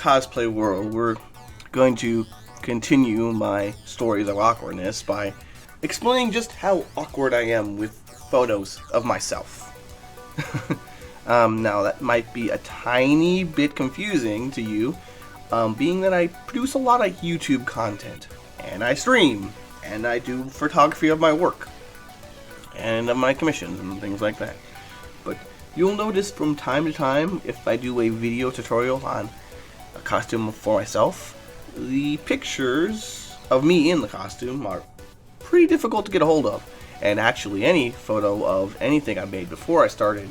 cosplay world, we're going to continue my stories of awkwardness by explaining just how awkward I am with photos of myself. Now, that might be a tiny bit confusing to you, being that I produce a lot of YouTube content, and I stream, and I do photography of my work, and of my commissions, and things like that. But you'll notice from time to time, if I do a video tutorial on a costume for myself, the pictures of me in the costume are pretty difficult to get a hold of. And actually, any photo of anything I made before I started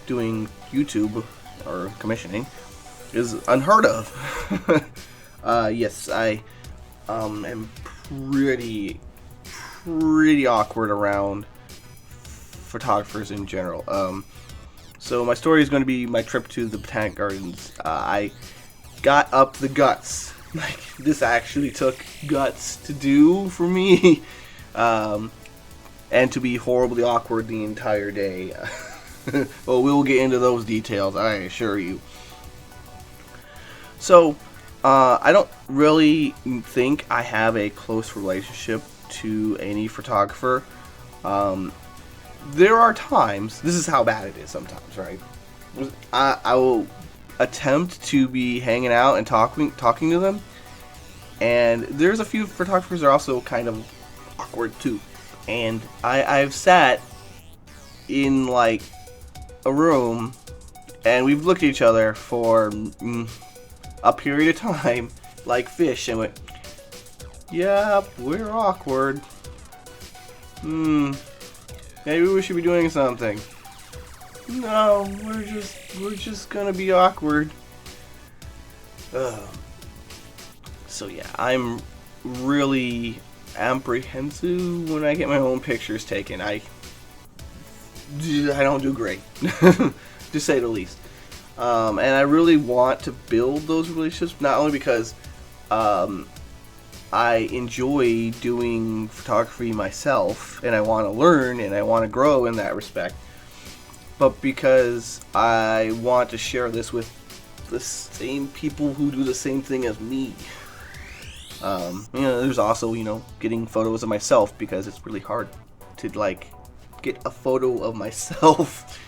doing YouTube or commissioning is unheard of. Yes, I am pretty awkward around photographers in general. So my story is going to be my trip to the Botanic Gardens. I got up the guts. Like, this actually took guts to do for me. And to be horribly awkward the entire day. Well, we'll get into those details, I assure you. So, I don't really think I have a close relationship to any photographer. There are times, this is how bad it is sometimes, right? I will attempt to be hanging out and talking to them, and there's a few photographers that are also kind of awkward too. And I've sat in like a room and we've looked at each other for a period of time like fish and went, yep, we're awkward. Maybe we should be doing something. No, we're just gonna be awkward. So yeah, I'm really apprehensive when I get my own pictures taken. I don't do great, to say the least. And I really want to build those relationships, not only because I enjoy doing photography myself, and I want to learn and I want to grow in that respect, but because I want to share this with the same people who do the same thing as me. There's also, getting photos of myself, because it's really hard to, get a photo of myself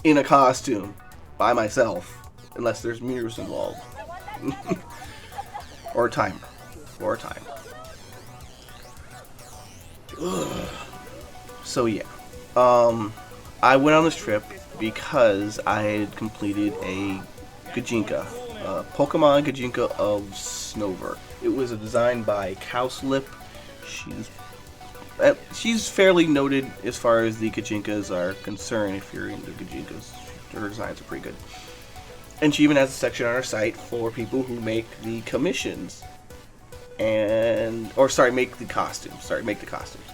in a costume by myself, unless there's mirrors involved. Or a timer. So, yeah. I went on this trip because I had completed a Gajinka. Pokemon Gajinka of Snover. It was a design by Cowslip. She's fairly noted as far as the Gajinkas are concerned. If you're into Gajinkas, her designs are pretty good. And she even has a section on her site for people who make the commissions. Make the costumes.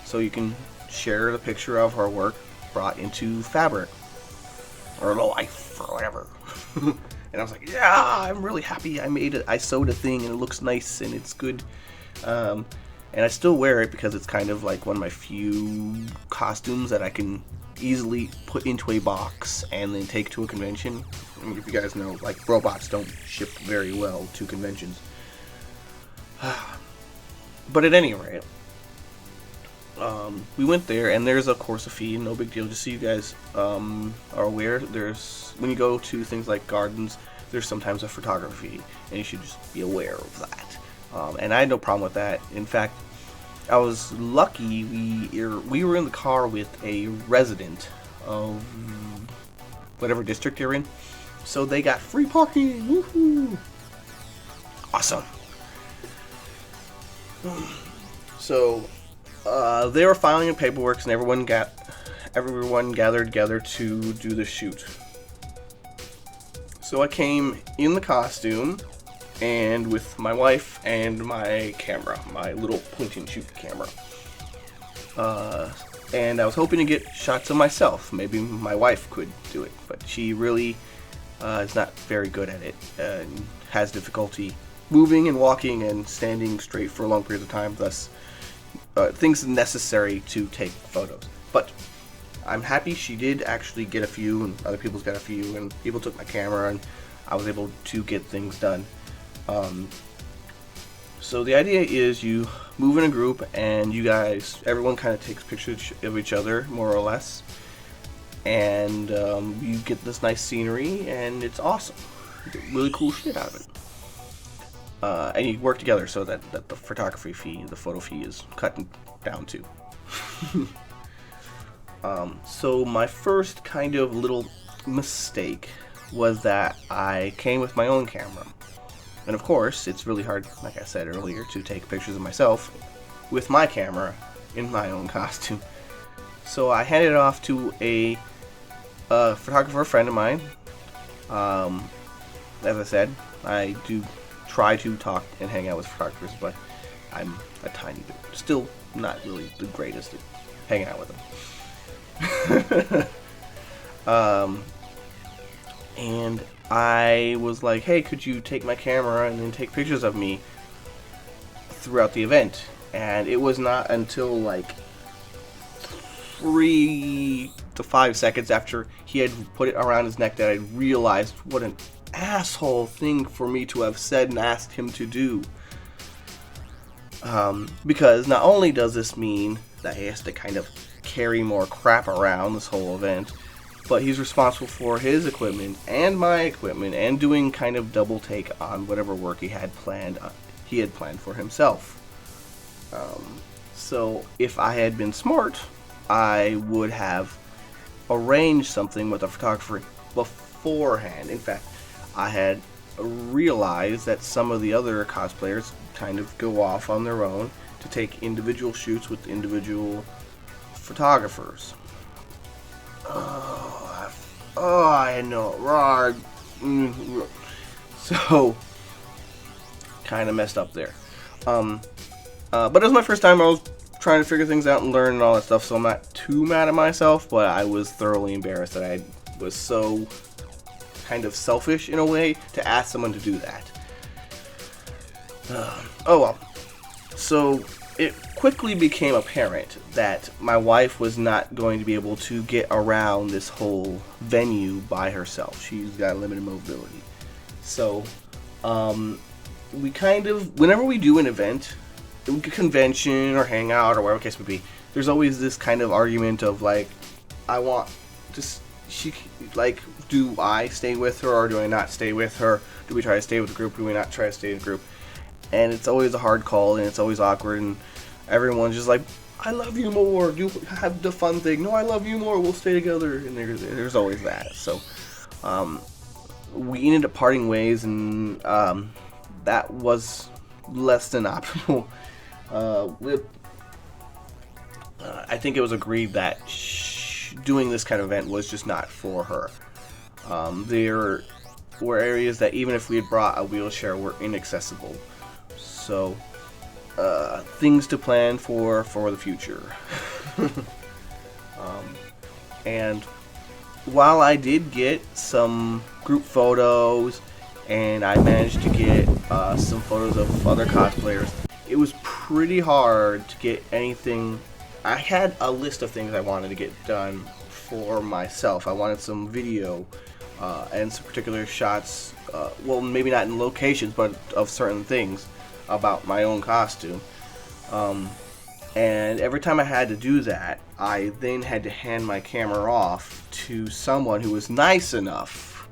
So you can share the picture of her work brought into fabric. Or life, or whatever. And I was like, yeah, I'm really happy I sewed a thing and it looks nice and it's good. And I still wear it because it's kind of like one of my few costumes that I can easily put into a box and then take to a convention. I mean, if you guys know, robots don't ship very well to conventions. But at any rate, we went there, and there's of course a fee, no big deal. Just so you guys are aware, when you go to things like gardens, there's sometimes a photography, and you should just be aware of that. And I had no problem with that. In fact, I was lucky. We were in the car with a resident of whatever district you're in, so they got free parking. Woohoo! Awesome. So they were filing the paperwork, and everyone gathered together to do the shoot. So I came in the costume and with my wife and my camera, my little point and shoot camera. And I was hoping to get shots of myself. Maybe my wife could do it, but she really is not very good at it and has difficulty moving and walking and standing straight for long periods of time, thus things necessary to take photos. But I'm happy she did actually get a few, and other people's got a few, and people took my camera, and I was able to get things done. So the idea is you move in a group and everyone kind of takes pictures of each other, more or less. And you get this nice scenery and it's awesome. You get really cool shit out of it. And you work together so that the photography fee, the photo fee is cut down too. So my first kind of little mistake was that I came with my own camera. And of course, it's really hard, like I said earlier, to take pictures of myself with my camera in my own costume. So I handed it off to a photographer friend of mine. As I said, I do try to talk and hang out with photographers, but I'm a tiny bit, still not really the greatest at hanging out with them. And I was like, hey, could you take my camera and then take pictures of me throughout the event? And it was not until like 3 to 5 seconds after he had put it around his neck that I realized what an asshole thing for me to have said and asked him to do. Because not only does this mean that he has to kind of carry more crap around this whole event, but he's responsible for his equipment and my equipment and doing kind of double take on whatever work he had planned for himself. So if I had been smart, I would have arranged something with a photographer beforehand. In fact, I had realized that some of the other cosplayers kind of go off on their own to take individual shoots with individual photographers. I know, right? So, kind of messed up there. But it was my first time. I was trying to figure things out and learn and all that stuff, so I'm not too mad at myself, but I was thoroughly embarrassed that I was so kind of selfish in a way to ask someone to do that. Oh well. So it quickly became apparent that my wife was not going to be able to get around this whole venue by herself. She's got limited mobility. So we kind of, whenever we do an event, a convention or hangout or whatever the case may be, there's always this kind of argument of like, do I stay with her or do I not stay with her? Do we try to stay with the group? Do we not try to stay in the group? And it's always a hard call and it's always awkward and everyone's just like, I love you more, do have the fun thing. No, I love you more, we'll stay together. And there's always that. So we ended up parting ways and that was less than optimal. I think it was agreed that doing this kind of event was just not for her. There were areas that even if we had brought a wheelchair were inaccessible. So, things to plan for the future. And while I did get some group photos and I managed to get some photos of other cosplayers, it was pretty hard to get anything. I had a list of things I wanted to get done for myself. I wanted some video and some particular shots, well, maybe not in locations, but of certain things about my own costume. And every time I had to do that, I then had to hand my camera off to someone who was nice enough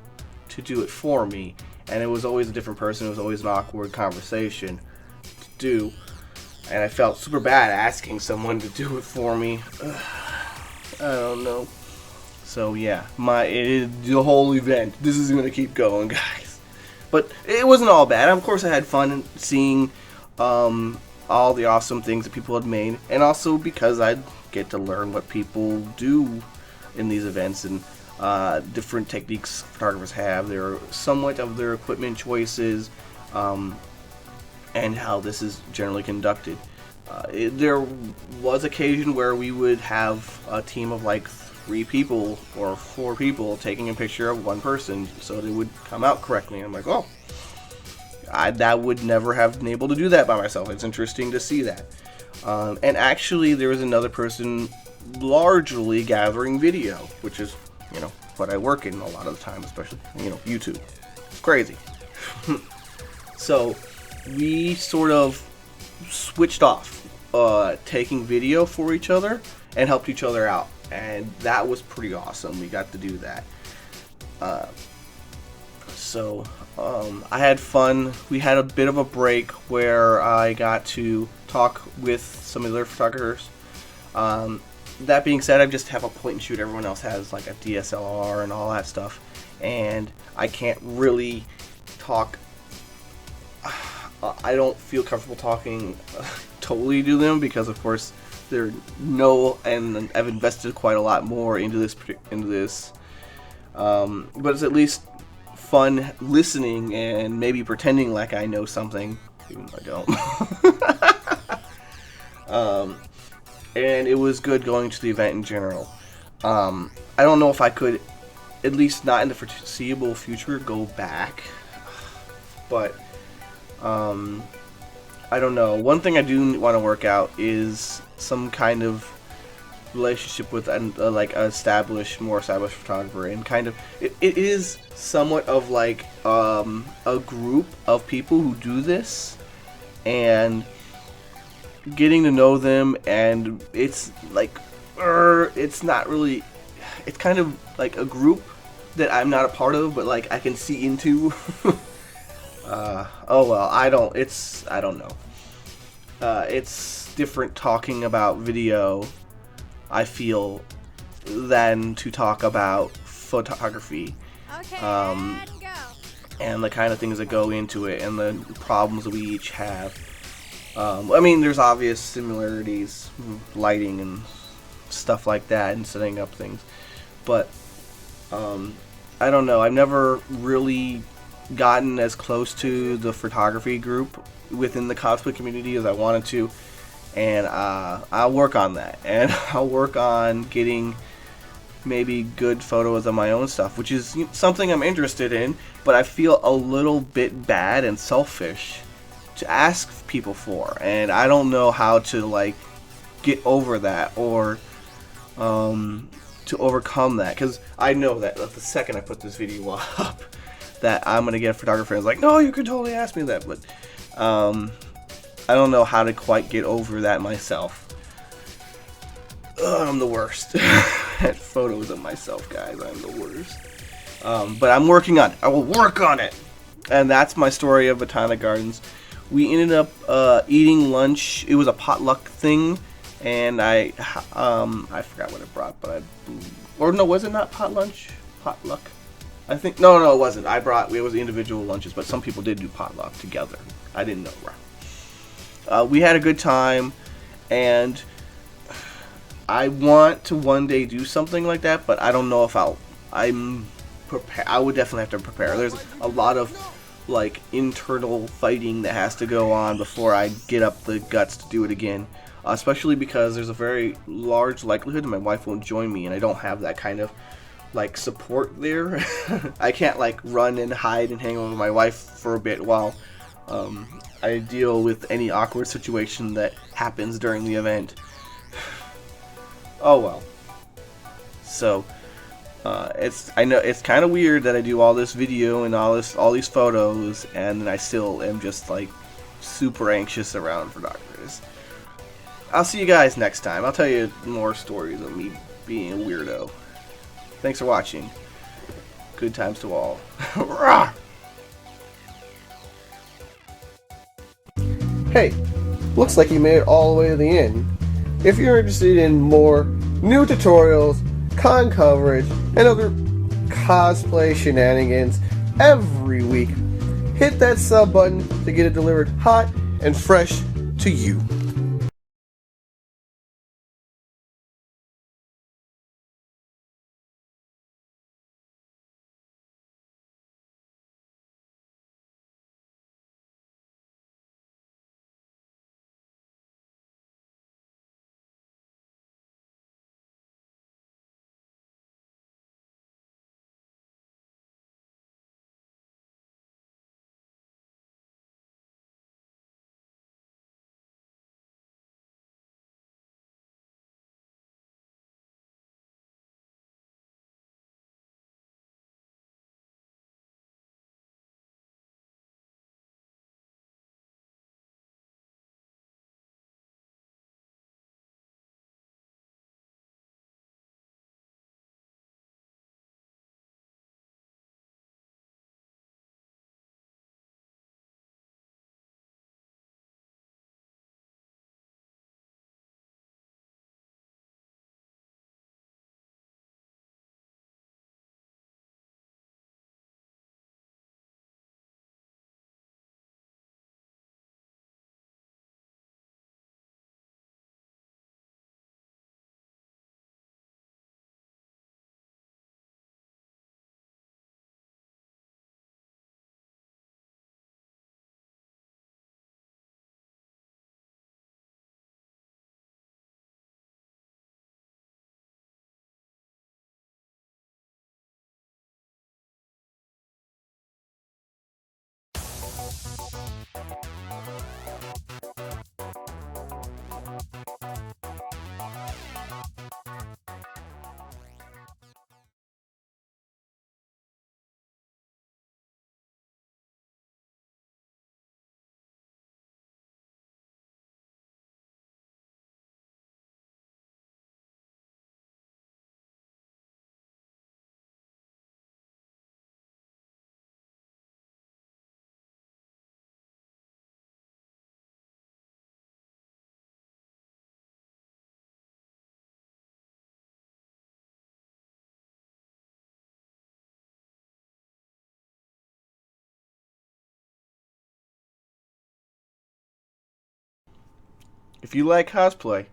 to do it for me. And it was always a different person. It was always an awkward conversation to do. And I felt super bad asking someone to do it for me. I don't know. So yeah, the whole event, this is going to keep going, guys. But it wasn't all bad. Of course, I had fun seeing all the awesome things that people had made. And also because I'd get to learn what people do in these events and different techniques photographers have. There are somewhat of their equipment choices and how this is generally conducted. There was occasion where we would have a team of like 3 people or 4 people taking a picture of one person so they would come out correctly. And I'm like, oh, I would never have been able to do that by myself. It's interesting to see that. And actually there was another person largely gathering video, which is, what I work in a lot of the time, especially, YouTube. It's crazy. So we sort of switched off taking video for each other and helped each other out, and that was pretty awesome. We got to do that. Uh, so I had fun. We had a bit of a break where I got to talk with some other photographers. That being said, I just have a point and shoot. Everyone else has like a DSLR and all that stuff, and I can't really talk. I don't feel comfortable talking totally to them because, of course, and I've invested quite a lot more into this. But it's at least fun listening and maybe pretending like I know something, even though I don't. And it was good going to the event in general. I don't know if I could, at least not in the foreseeable future, go back. But I don't know. One thing I do want to work out is some kind of relationship with like more established photographer, and kind of it is somewhat of like a group of people who do this, and getting to know them, and it's like it's not really, it's kind of like a group that I'm not a part of, but like I can see into. Oh well, I don't know. It's different talking about video, I feel, than to talk about photography. Okay, and go. And the kind of things that go into it, and the problems that we each have. I mean, there's obvious similarities, lighting and stuff like that, and setting up things. But I don't know. I've never really gotten as close to the photography group within the cosplay community as I wanted to, and I'll work on that, and I'll work on getting maybe good photos of my own stuff, which is something I'm interested in, but I feel a little bit bad and selfish to ask people for, and I don't know how to like get over that, or to overcome that, because I know that the second I put this video up that I'm gonna get a photographer who's like, no, you can totally ask me that, but I don't know how to quite get over that myself. I'm the worst at photos of myself, guys. I'm the worst. But I'm working on it. I will work on it. And that's my story of Botanic Gardens. We ended up eating lunch. It was a potluck thing, and I forgot what I brought, but was it not potluck? I think no, it wasn't. It was individual lunches, but some people did do potluck together. I didn't know. We had a good time, and I want to one day do something like that, but I don't know if I'm prepared. I would definitely have to prepare. There's a lot of like internal fighting that has to go on before I get up the guts to do it again. Especially because there's a very large likelihood that my wife won't join me, and I don't have that kind of like support there. I can't like run and hide and hang out with my wife for a bit while I deal with any awkward situation that happens during the event. Oh well. So I know it's kind of weird that I do all this video and all these photos, and then I still am just like super anxious around photographers. I'll see you guys next time. I'll tell you more stories of me being a weirdo. Thanks for watching. Good times to all. Hey, looks like you made it all the way to the end. If you're interested in more new tutorials, con coverage, and other cosplay shenanigans every week, hit that sub button to get it delivered hot and fresh to you. If you like cosplay,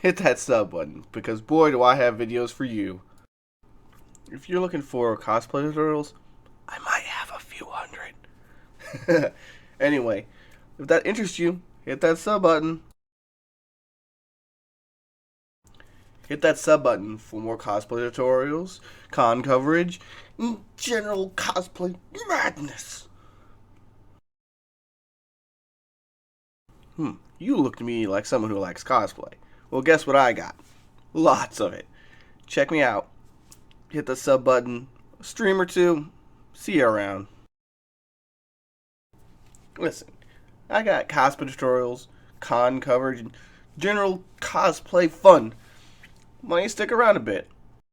hit that sub button, because boy do I have videos for you. If you're looking for cosplay tutorials, I might have a few hundred. Anyway, if that interests you, hit that sub button. Hit that sub button for more cosplay tutorials, con coverage, and general cosplay madness. You look to me like someone who likes cosplay. Well, guess what I got? Lots of it. Check me out. Hit the sub button, a stream or two, see you around. Listen, I got cosplay tutorials, con coverage, and general cosplay fun. Why don't you stick around a bit?